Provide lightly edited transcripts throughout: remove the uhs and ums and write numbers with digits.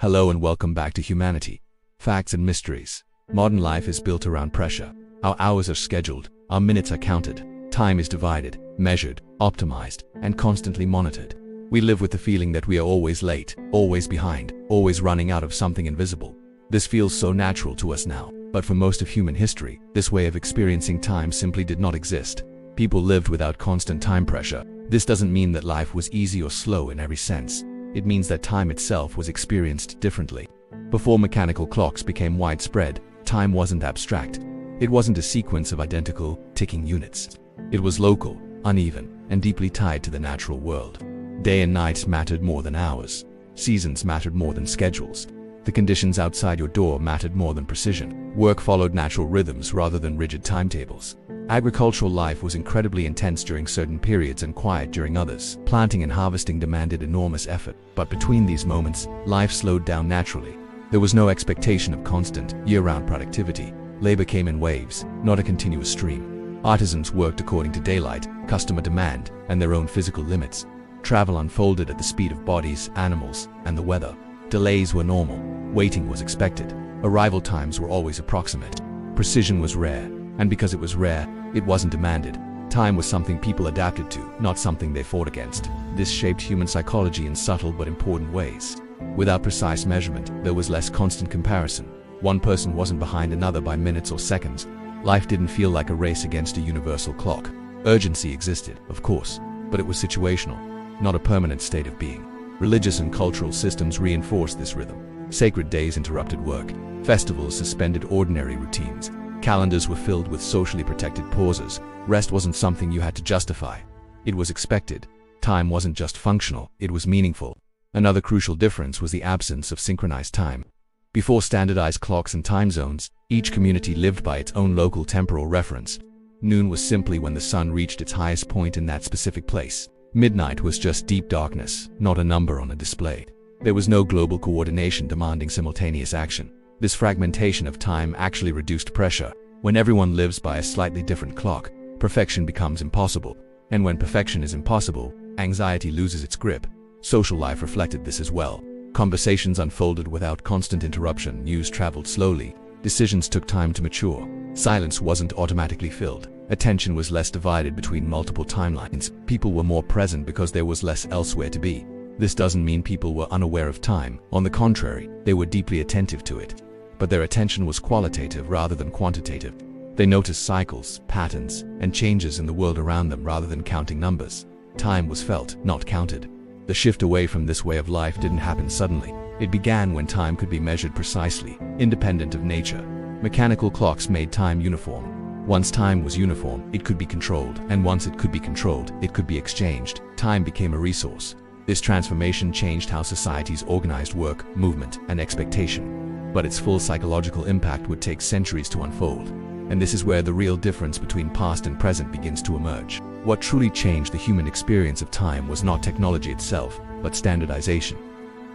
Hello and welcome back to Humanity, Facts and Mysteries. Modern life is built around pressure. Our hours are scheduled, our minutes are counted, time is divided, measured, optimized, and constantly monitored. We live with the feeling that we are always late, always behind, always running out of something invisible. This feels so natural to us now, but for most of human history, this way of experiencing time simply did not exist. People lived without constant time pressure. This doesn't mean that life was easy or slow in every sense. It means that time itself was experienced differently. Before mechanical clocks became widespread, time wasn't abstract. It wasn't a sequence of identical, ticking units. It was local, uneven, and deeply tied to the natural world. Day and night mattered more than hours. Seasons mattered more than schedules. The conditions outside your door mattered more than precision. Work followed natural rhythms rather than rigid timetables. Agricultural life was incredibly intense during certain periods and quiet during others. Planting and harvesting demanded enormous effort, but between these moments, life slowed down naturally. There was no expectation of constant, year-round productivity. Labor came in waves, not a continuous stream. Artisans worked according to daylight, customer demand, and their own physical limits. Travel unfolded at the speed of bodies, animals, and the weather. Delays were normal. Waiting was expected. Arrival times were always approximate. Precision was rare, and because it was rare, it wasn't demanded. Time was something people adapted to, not something they fought against. This shaped human psychology in subtle but important ways. Without precise measurement, there was less constant comparison. One person wasn't behind another by minutes or seconds. Life didn't feel like a race against a universal clock. Urgency existed, of course, but it was situational, not a permanent state of being. Religious and cultural systems reinforced this rhythm. Sacred days interrupted work. Festivals suspended ordinary routines. Calendars were filled with socially protected pauses. Rest wasn't something you had to justify. It was expected. Time wasn't just functional, it was meaningful. Another crucial difference was the absence of synchronized time. Before standardized clocks and time zones, each community lived by its own local temporal reference. Noon was simply when the sun reached its highest point in that specific place. Midnight was just deep darkness, not a number on a display. There was no global coordination demanding simultaneous action. This fragmentation of time actually reduced pressure. When everyone lives by a slightly different clock, perfection becomes impossible. And when perfection is impossible, anxiety loses its grip. Social life reflected this as well. Conversations unfolded without constant interruption, news traveled slowly, decisions took time to mature. Silence wasn't automatically filled. Attention was less divided between multiple timelines. People were more present because there was less elsewhere to be. This doesn't mean people were unaware of time. On the contrary, they were deeply attentive to it. But their attention was qualitative rather than quantitative. They noticed cycles, patterns, and changes in the world around them rather than counting numbers. Time was felt, not counted. The shift away from this way of life didn't happen suddenly. It began when time could be measured precisely, independent of nature. Mechanical clocks made time uniform. Once time was uniform, it could be controlled, and once it could be controlled, it could be exchanged. Time became a resource. This transformation changed how societies organized work, movement, and expectation. But its full psychological impact would take centuries to unfold. And this is where the real difference between past and present begins to emerge. What truly changed the human experience of time was not technology itself, but standardization.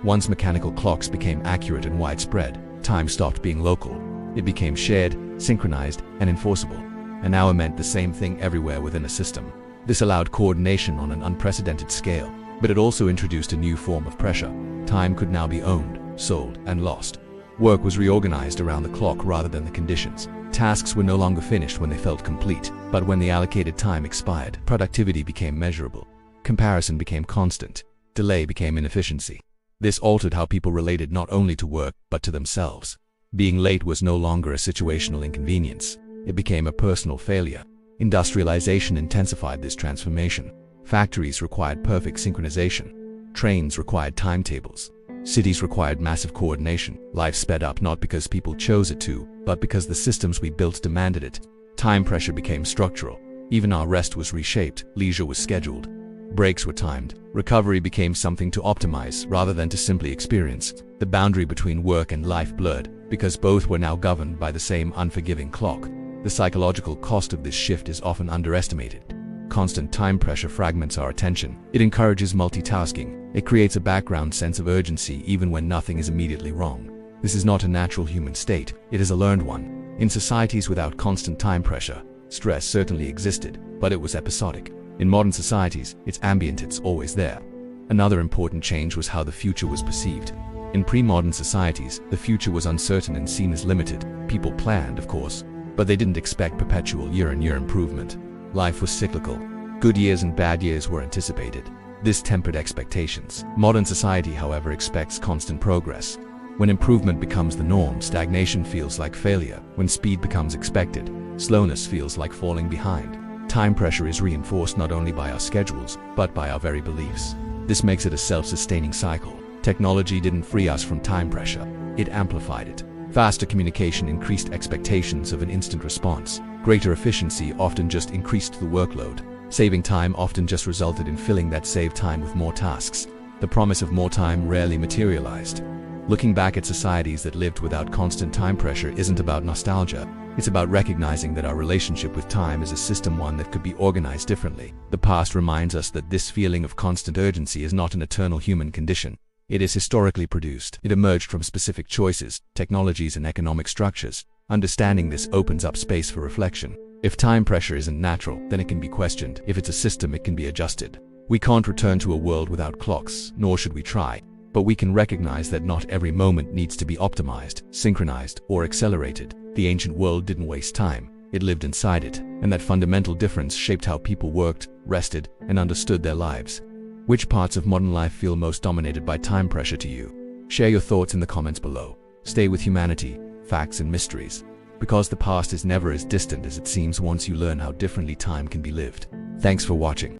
Once mechanical clocks became accurate and widespread, time stopped being local. It became shared, synchronized, and enforceable. An hour meant the same thing everywhere within a system. This allowed coordination on an unprecedented scale, but it also introduced a new form of pressure. Time could now be owned, sold, and lost. Work was reorganized around the clock rather than the conditions. Tasks were no longer finished when they felt complete, but when the allocated time expired, productivity became measurable. Comparison became constant. Delay became inefficiency. This altered how people related not only to work, but to themselves. Being late was no longer a situational inconvenience. It became a personal failure. Industrialization intensified this transformation. Factories required perfect synchronization. Trains required timetables. Cities required massive coordination. Life sped up not because people chose it to, but because the systems we built demanded it. Time pressure became structural. Even our rest was reshaped, leisure was scheduled. Breaks were timed. Recovery became something to optimize rather than to simply experience. The boundary between work and life blurred, because both were now governed by the same unforgiving clock. The psychological cost of this shift is often underestimated. Constant time pressure fragments our attention. It encourages multitasking. It creates a background sense of urgency even when nothing is immediately wrong. This is not a natural human state, it is a learned one. In societies without constant time pressure, stress certainly existed, but it was episodic. In modern societies, it's ambient, it's always there. Another important change was how the future was perceived. In pre-modern societies, the future was uncertain and seen as limited. People planned, of course, but they didn't expect perpetual year-on-year improvement. Life was cyclical. Good years and bad years were anticipated. This tempered expectations. Modern society, however, expects constant progress. When improvement becomes the norm, stagnation feels like failure. When speed becomes expected, slowness feels like falling behind. Time pressure is reinforced not only by our schedules, but by our very beliefs. This makes it a self-sustaining cycle. Technology didn't free us from time pressure, it amplified it. Faster communication increased expectations of an instant response. Greater efficiency often just increased the workload. Saving time often just resulted in filling that saved time with more tasks. The promise of more time rarely materialized. Looking back at societies that lived without constant time pressure isn't about nostalgia. It's about recognizing that our relationship with time is a system, one that could be organized differently. The past reminds us that this feeling of constant urgency is not an eternal human condition. It is historically produced. It emerged from specific choices, technologies, and economic structures. Understanding this opens up space for reflection. If time pressure isn't natural, then it can be questioned. If it's a system, it can be adjusted. We can't return to a world without clocks, nor should we try. But we can recognize that not every moment needs to be optimized, synchronized, or accelerated. The ancient world didn't waste time. It lived inside it, and that fundamental difference shaped how people worked, rested, and understood their lives. Which parts of modern life feel most dominated by time pressure to you? Share your thoughts in the comments below. Stay with humanity, facts, and mysteries. Because the past is never as distant as it seems once you learn how differently time can be lived. Thanks for watching.